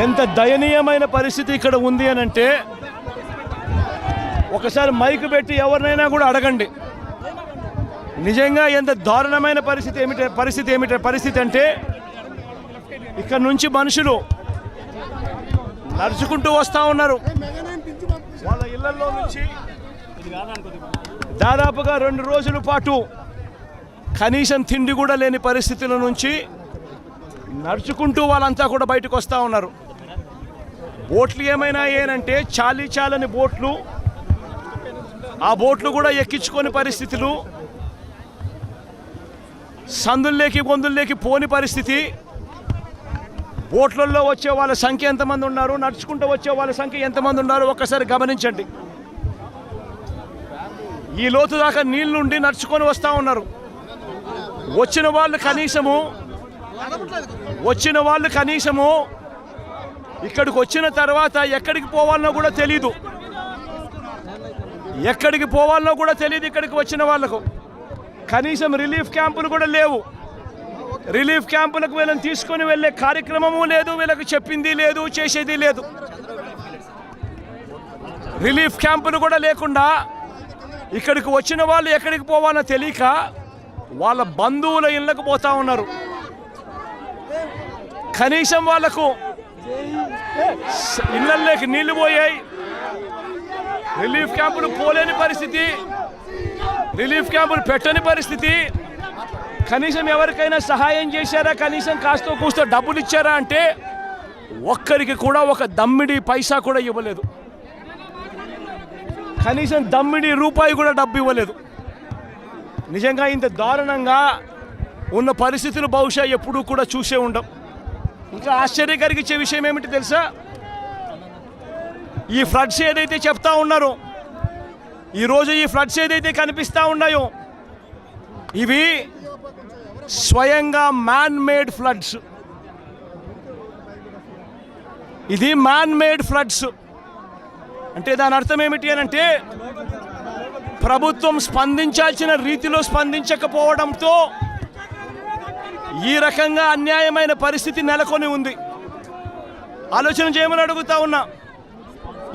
ఎంత దయనీయమైన పరిస్థితి ఇక్కడ ఉంది అని అంటే ఒకసారి మైక్ పెట్టి ఎవరినైనా కూడా అడగండి. నిజంగా ఎంత దారుణమైన పరిస్థితి అంటే ఇక్కడ నుంచి మనుషులు నడుచుకుంటూ వస్తూ ఉన్నారు. వాళ్ళ ఇళ్లలో నుంచి దాదాపుగా 2 రోజుల పాటు కనీసం తిండి కూడా లేని పరిస్థితుల నుంచి నడుచుకుంటూ వాళ్ళంతా కూడా బయటకు వస్తూ ఉన్నారు. బోట్లు ఏమైనా ఏనంటే చాలని బోట్లు, ఆ బోట్లు కూడా ఎక్కించుకొని పరిస్థితులు, సందుల్లోకి బొందుల్లోకి పోని పరిస్థితి. బోట్లలో వచ్చే వాళ్ళ సంఖ్య ఎంతమంది ఉన్నారు, నడుచుకుంటూ వచ్చే వాళ్ళ సంఖ్య ఎంతమంది ఉన్నారు ఒక్కసారి గమనించండి. ఈ లోతు దాకా నీళ్లుండి నడుచుకొని వస్తూ ఉన్నారు. వచ్చిన వాళ్ళు కనీసము ఇక్కడికి వచ్చిన తర్వాత ఎక్కడికి పోవాలనో కూడా తెలియదు. ఇక్కడికి వచ్చిన వాళ్ళకు కనీసం రిలీఫ్ క్యాంపులు కూడా లేవు. రిలీఫ్ క్యాంపులకు వీళ్ళని తీసుకొని వెళ్ళే కార్యక్రమము లేదు, వీళ్ళకి చెప్పింది లేదు, చేసేది లేదు. రిలీఫ్ క్యాంపులు కూడా లేకుండా ఇక్కడికి వచ్చిన వాళ్ళు ఎక్కడికి పోవాలో తెలియక వాళ్ళ బంధువుల ఇళ్ళకు పోతా ఉన్నారు. కనీసం వాళ్లకు ఇళ్ళల్లోకి నీళ్లు పోయాయి. రిలీఫ్ క్యాంపులు పోలేని పరిస్థితి, రిలీఫ్ క్యాంపులు పెట్టని పరిస్థితి. కనీసం ఎవరికైనా సహాయం చేశారా, కనీసం కాస్తో కూస్తో డబ్బులు ఇచ్చారా అంటే ఒక్కరికి కూడా ఒక దమ్మిడి పైసా కూడా ఇవ్వలేదు. కనీసం దమ్మిడి రూపాయి కూడా డబ్బు ఇవ్వలేదు. నిజంగా ఇంత దారుణంగా ఉన్న పరిస్థితులు బహుశా ఎప్పుడూ కూడా చూసే ఉండం. ఇంకా ఆశ్చర్యం కలిగించే విషయం ఏమిటి తెలుసా? ఈ ఫ్లడ్స్ ఏదైతే చెప్తా ఉన్నారో, ఈరోజు ఈ ఫ్లడ్స్ ఏదైతే కనిపిస్తూ ఉన్నాయో ఇవి స్వయంగా మ్యాన్ మేడ్ ఫ్లడ్స్. ఇది మ్యాన్ మేడ్ ఫ్లడ్స్ అంటే దాని అర్థం ఏమిటి అని అంటే ప్రభుత్వం స్పందించాల్సిన రీతిలో స్పందించకపోవడంతో ఈ రకంగా అన్యాయమైన పరిస్థితి నెలకొని ఉంది. ఆలోచన చేయమని అడుగుతా ఉన్నా.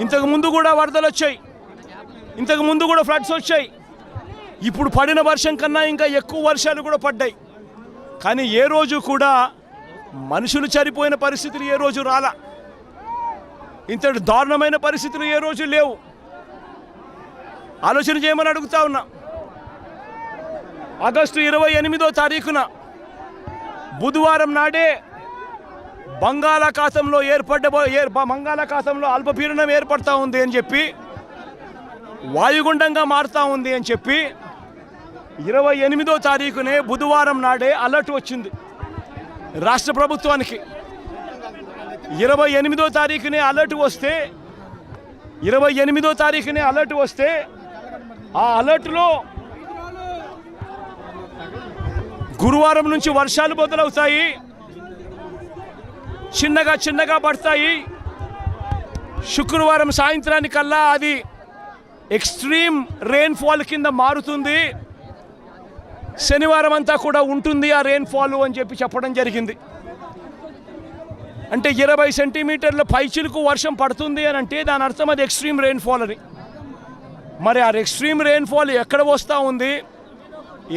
ఇంతకు ముందు కూడా వరదలు వచ్చాయి, ఇంతకు ముందు కూడా ఫ్లడ్స్ వచ్చాయి. ఇప్పుడు పడిన వర్షం కన్నా ఇంకా ఎక్కువ వర్షాలు కూడా పడ్డాయి. కానీ ఏ రోజు కూడా మనుషులు చనిపోయిన పరిస్థితులు ఏ రోజు రాలా. ఇంతటి దారుణమైన పరిస్థితులు ఏ రోజు లేవు. ఆలోచన చేయమని అడుగుతా ఉన్నా. ఆగస్టు 28వ తారీఖున బుధవారం నాడే బంగాళాఖాతంలో అల్పపీడనం ఏర్పడతా ఉంది అని చెప్పి, వాయుగుండంగా మారుతూ ఉంది అని చెప్పి 28వ తారీఖునే బుధవారం నాడే అలర్ట్ వచ్చింది రాష్ట్ర ప్రభుత్వానికి. 28వ తారీఖునే అలర్ట్ వస్తే ఆ అలర్ట్లో గురువారం నుంచి వర్షాలు మొదలవుతాయి, చిన్నగా పడతాయి. శుక్రవారం సాయంత్రానికల్లా అది ఎక్స్ట్రీమ్ రెయిన్ఫాల్ కింద మారుతుంది. శనివారం అంతా కూడా ఉంటుంది ఆ రెయిన్ఫాల్ అని చెప్పడం జరిగింది. అంటే 20 సెంటీమీటర్ల పైచిలుకు వర్షం పడుతుంది అని అంటే దాని అర్థం అది ఎక్స్ట్రీమ్ రెయిన్ఫాల్ అని. మరి ఆ ఎక్స్ట్రీమ్ రెయిన్ఫాల్ ఎక్కడ వస్తూ ఉంది,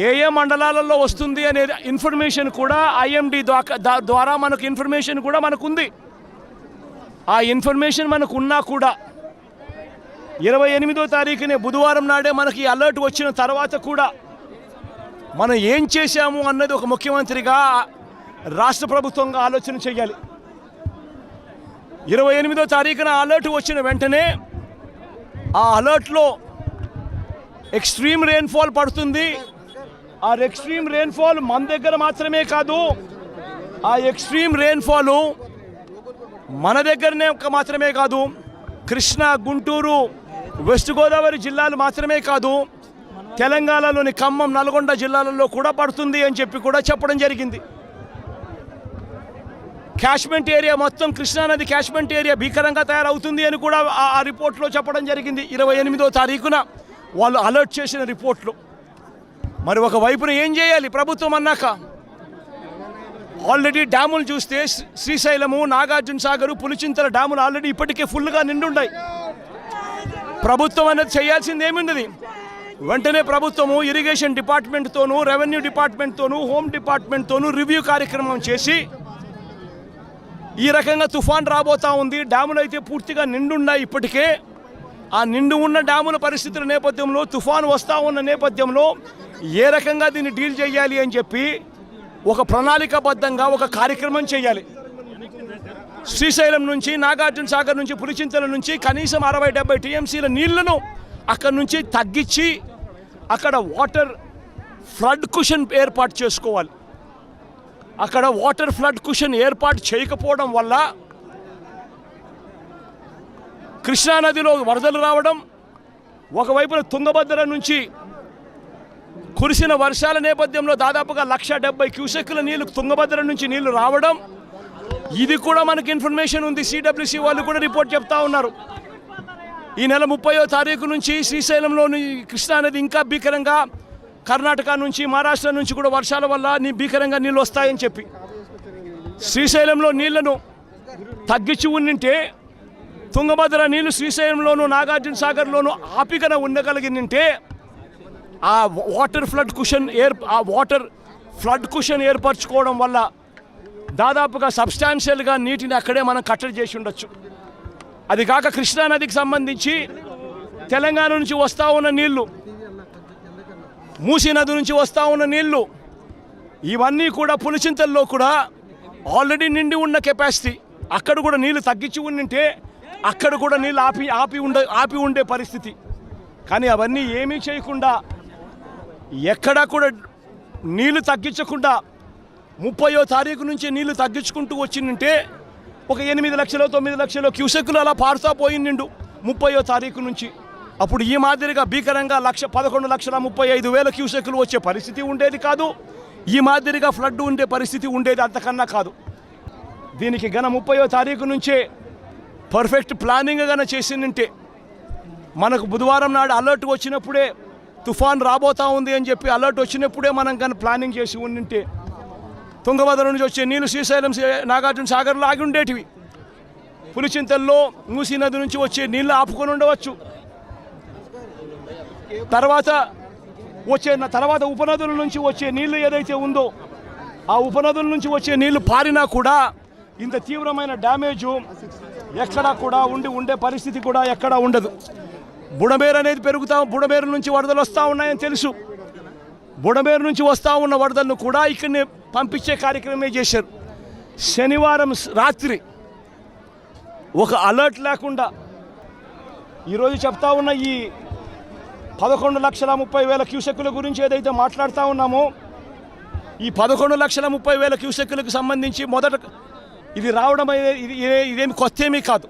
ఏ మండలాలలో వస్తుంది అనే ఇన్ఫర్మేషన్ కూడా IMD ద్వారా మనకు ఇన్ఫర్మేషన్ కూడా మనకుంది. ఆ ఇన్ఫర్మేషన్ మనకు ఉన్నా కూడా 28వ తారీఖునే బుధవారం నాడే మనకి అలర్ట్ వచ్చిన తర్వాత కూడా మనం ఏం చేశాము అన్నది ఒక ముఖ్యమంత్రిగా రాష్ట్ర ప్రభుత్వంగా ఆలోచన చేయాలి. 28వ తారీఖున అలర్ట్ వచ్చిన వెంటనే ఆ అలర్ట్లో ఎక్స్ట్రీమ్ రెయిన్ఫాల్ పడుతుంది. ఆ ఎక్స్ట్రీమ్ రెయిన్ఫాల్ మన దగ్గర మాత్రమే కాదు, ఆ ఎక్స్ట్రీమ్ రెయిన్ఫాల్ మన దగ్గరనే మాత్రమే కాదు, కృష్ణా, గుంటూరు, వెస్ట్ గోదావరి జిల్లాలు మాత్రమే కాదు, తెలంగాణలోని ఖమ్మం, నల్గొండ జిల్లాలలో కూడా పడుతుంది అని చెప్పడం జరిగింది. క్యాష్మెంట్ ఏరియా మొత్తం కృష్ణానది క్యాష్మెంట్ ఏరియా భీకరంగా తయారవుతుంది అని కూడా ఆ రిపోర్ట్లో చెప్పడం జరిగింది 28వ తారీఖున వాళ్ళు అలర్ట్ చేసిన రిపోర్ట్లో. మరి ఒకవైపున ఏం చేయాలి ప్రభుత్వం అన్నాక? ఆల్రెడీ డ్యాములు చూస్తే శ్రీశైలము, నాగార్జున సాగరు, పులిచింతల డ్యాములు ఆల్రెడీ ఇప్పటికే ఫుల్గా నిండున్నాయి. ప్రభుత్వం అనేది చేయాల్సింది ఏమున్నది? వెంటనే ప్రభుత్వము ఇరిగేషన్ డిపార్ట్మెంట్తోనూ, రెవెన్యూ డిపార్ట్మెంట్తోనూ, హోమ్ డిపార్ట్మెంట్తోనూ రివ్యూ కార్యక్రమం చేసి ఈ రకంగా తుఫాన్ రాబోతా ఉంది, డ్యాములు అయితే పూర్తిగా నిండున్నాయి ఇప్పటికే, ఆ నిండు ఉన్న డ్యాముల పరిస్థితుల నేపథ్యంలో, తుఫాన్ వస్తూ ఉన్న నేపథ్యంలో ఏ రకంగా దీన్ని డీల్ చేయాలి అని చెప్పి ఒక ప్రణాళికాబద్ధంగా ఒక కార్యక్రమం చేయాలి. శ్రీశైలం నుంచి, నాగార్జున సాగర్ నుంచి, పులిచింతల నుంచి కనీసం 60-70 టీఎంసీల నీళ్లను అక్కడి నుంచి తగ్గించి అక్కడ వాటర్ ఫ్లడ్ కుషన్ ఏర్పాటు చేసుకోవాలి. అక్కడ వాటర్ ఫ్లడ్ కుషన్ ఏర్పాటు చేయకపోవడం వల్ల కృష్ణానదిలో వరదలు రావడం, ఒకవైపున తుంగభద్ర నుంచి కురిసిన వర్షాల నేపథ్యంలో దాదాపుగా 170 క్యూసెక్కుల నీళ్లు తుంగభద్ర నుంచి నీళ్లు రావడం, ఇది కూడా మనకి ఇన్ఫర్మేషన్ ఉంది. సిడబ్ల్యూసి వాళ్ళు కూడా రిపోర్ట్ చెప్తా ఉన్నారు. ఈ నెల 30వ తారీఖు నుంచి శ్రీశైలంలోని కృష్ణానది ఇంకా భీకరంగా, కర్ణాటక నుంచి, మహారాష్ట్ర నుంచి కూడా వర్షాల వల్ల భీకరంగా నీళ్ళు వస్తాయని చెప్పి శ్రీశైలంలో నీళ్లను తగ్గించి ఉండింటే, తుంగభద్ర నీళ్లు శ్రీశైలంలోనూ నాగార్జున సాగర్లోనూ ఆపికన ఉండగలిగిందంటే ఆ వాటర్ ఫ్లడ్ కుషన్ ఏర్పరచుకోవడం వల్ల దాదాపుగా సబ్స్టాన్షియల్గా నీటిని అక్కడే మనం కట్టడి చేసి ఉండొచ్చు. అది కాక కృష్ణానదికి సంబంధించి తెలంగాణ నుంచి వస్తూ ఉన్న నీళ్లు, మూసీ నది నుంచి వస్తూ ఉన్న నీళ్లు, ఇవన్నీ కూడా పులిచింతల్లో కూడా ఆల్రెడీ నిండి ఉన్న కెపాసిటీ. అక్కడ కూడా నీళ్లు తగ్గించి ఉండింటే అక్కడ కూడా నీళ్ళు ఆపి ఉండే పరిస్థితి. కానీ అవన్నీ ఏమీ చేయకుండా, ఎక్కడా కూడా నీళ్లు తగ్గించకుండా 30వ తారీఖు నుంచి నీళ్లు తగ్గించుకుంటూ వచ్చిందంటే ఒక 8 లక్షలు 9 లక్షలు క్యూసెక్కులు అలా పారుతా పోయిండు 30వ తారీఖు నుంచి. అప్పుడు ఈ మాదిరిగా భీకరంగా 11,35,000 క్యూసెక్కులు వచ్చే పరిస్థితి ఉండేది కాదు. ఈ మాదిరిగా ఫ్లడ్ ఉండే పరిస్థితి ఉండేది అంతకన్నా కాదు. దీనికి గన 30వ తారీఖు నుంచే పర్ఫెక్ట్ ప్లానింగ్ గన చేసిందంటే, మనకు బుధవారం నాడు అలర్ట్ వచ్చినప్పుడే తుఫాన్ రాబోతా ఉంది అని చెప్పి అలర్ట్ వచ్చినప్పుడే మనం కానీ ప్లానింగ్ చేసి ఉండింటే తుంగభద్ర నుంచి వచ్చే నీళ్ళు శ్రీశైలం, నాగార్జున సాగర్లో ఆగి ఉండేటివి. పులిచింతల్లో మూసీ నది నుంచి వచ్చే నీళ్ళు ఆపుకొని ఉండవచ్చు. తర్వాత ఉపనదుల నుంచి వచ్చే నీళ్లు ఏదైతే ఉందో, ఆ ఉపనదుల నుంచి వచ్చే నీళ్లు పారినా కూడా ఇంత తీవ్రమైన డ్యామేజు ఎక్కడా కూడా ఉండే పరిస్థితి కూడా ఎక్కడా ఉండదు. బుడమేరు అనేది బుడమేరు నుంచి వరదలు వస్తూ ఉన్నాయని తెలుసు. బుడమేరు నుంచి వస్తూ ఉన్న వరదలను కూడా ఇక్కడనే పంపించే కార్యక్రమమే చేశారు. శనివారం రాత్రి ఒక అలర్ట్ లేకుండా ఈరోజు చెప్తా ఉన్న ఈ 11,30,000 క్యూసెక్కుల గురించి ఏదైతే మాట్లాడుతూ ఉన్నామో, ఈ 11,30,000 క్యూసెక్కులకు సంబంధించి మొదట ఇది రావడం ఇదేమి కొత్త ఏమీ కాదు.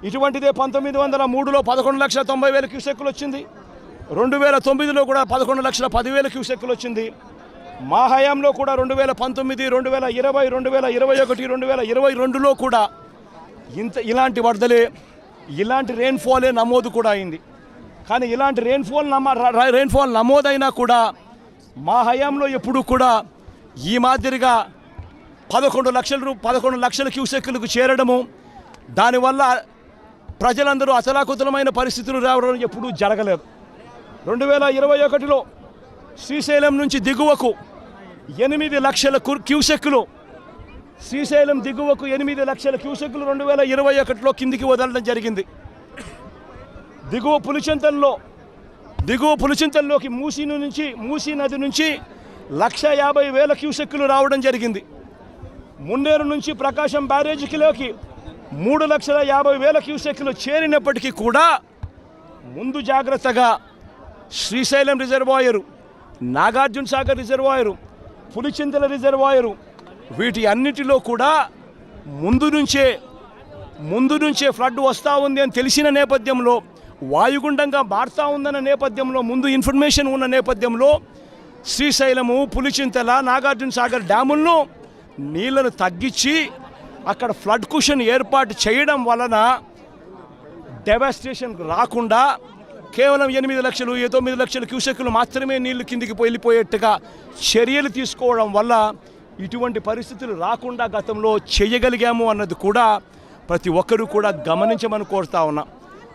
ఇటువంటిదే 1903లో 11,90,000 క్యూసెక్కులు వచ్చింది. 2009లో కూడా 11,10,000 క్యూసెక్కులు వచ్చింది. మా హయాంలో కూడా 2019, 2020, 2021, 2022లో కూడా ఇలాంటి వరదలే, ఇలాంటి రెయిన్ఫాలే నమోదు కూడా అయింది. కానీ ఇలాంటి రెయిన్ఫాల్ నమోదైనా కూడా మా హయాంలో ఎప్పుడు కూడా ఈ మాదిరిగా 11 లక్షల క్యూసెక్కులకు చేరడము, దానివల్ల ప్రజలందరూ అతలాకుతలమైన పరిస్థితులు రావడం ఎప్పుడూ జరగలేదు. 2021లో శ్రీశైలం నుంచి దిగువకు 8 లక్షల క్యూసెక్కులు, శ్రీశైలం దిగువకు 8 లక్షల క్యూసెక్కులు 2021లో కిందికి వదలడం జరిగింది. దిగువ పులిచింతల్లోకి మూసీ నది నుంచి 1,50,000 క్యూసెక్కులు రావడం జరిగింది. మున్నేరు నుంచి ప్రకాశం బ్యారేజీలోకి 3,50,000 క్యూసెక్కులు చేరినప్పటికీ కూడా ముందు జాగ్రత్తగా Srisailam reservoir, Nagarjuna Sagar reservoir, Pulichintala reservoir, వీటి అన్నిటిలో కూడా ముందు నుంచే ఫ్లడ్ వస్తూ ఉంది అని తెలిసిన నేపథ్యంలో, వాయుగుండంగా మారుతూ ఉందన్న నేపథ్యంలో, ముందు ఇన్ఫర్మేషన్ ఉన్న నేపథ్యంలో శ్రీశైలము, పులిచింతల, నాగార్జున సాగర్ డ్యాములను నీళ్లను తగ్గించి అక్కడ ఫ్లడ్ కుషన్ ఏర్పాటు చేయడం వలన డెవాస్టేషన్ రాకుండా కేవలం 8 లక్షలు 9 లక్షల క్యూసెక్కులు మాత్రమే నీళ్లు కిందికి వెళ్ళిపోయేట్టుగా చర్యలు తీసుకోవడం వల్ల ఇటువంటి పరిస్థితులు రాకుండా గతంలో చేయగలిగాము అన్నది కూడా ప్రతి ఒక్కరూ కూడా గమనించమని కోరుతా ఉన్నా.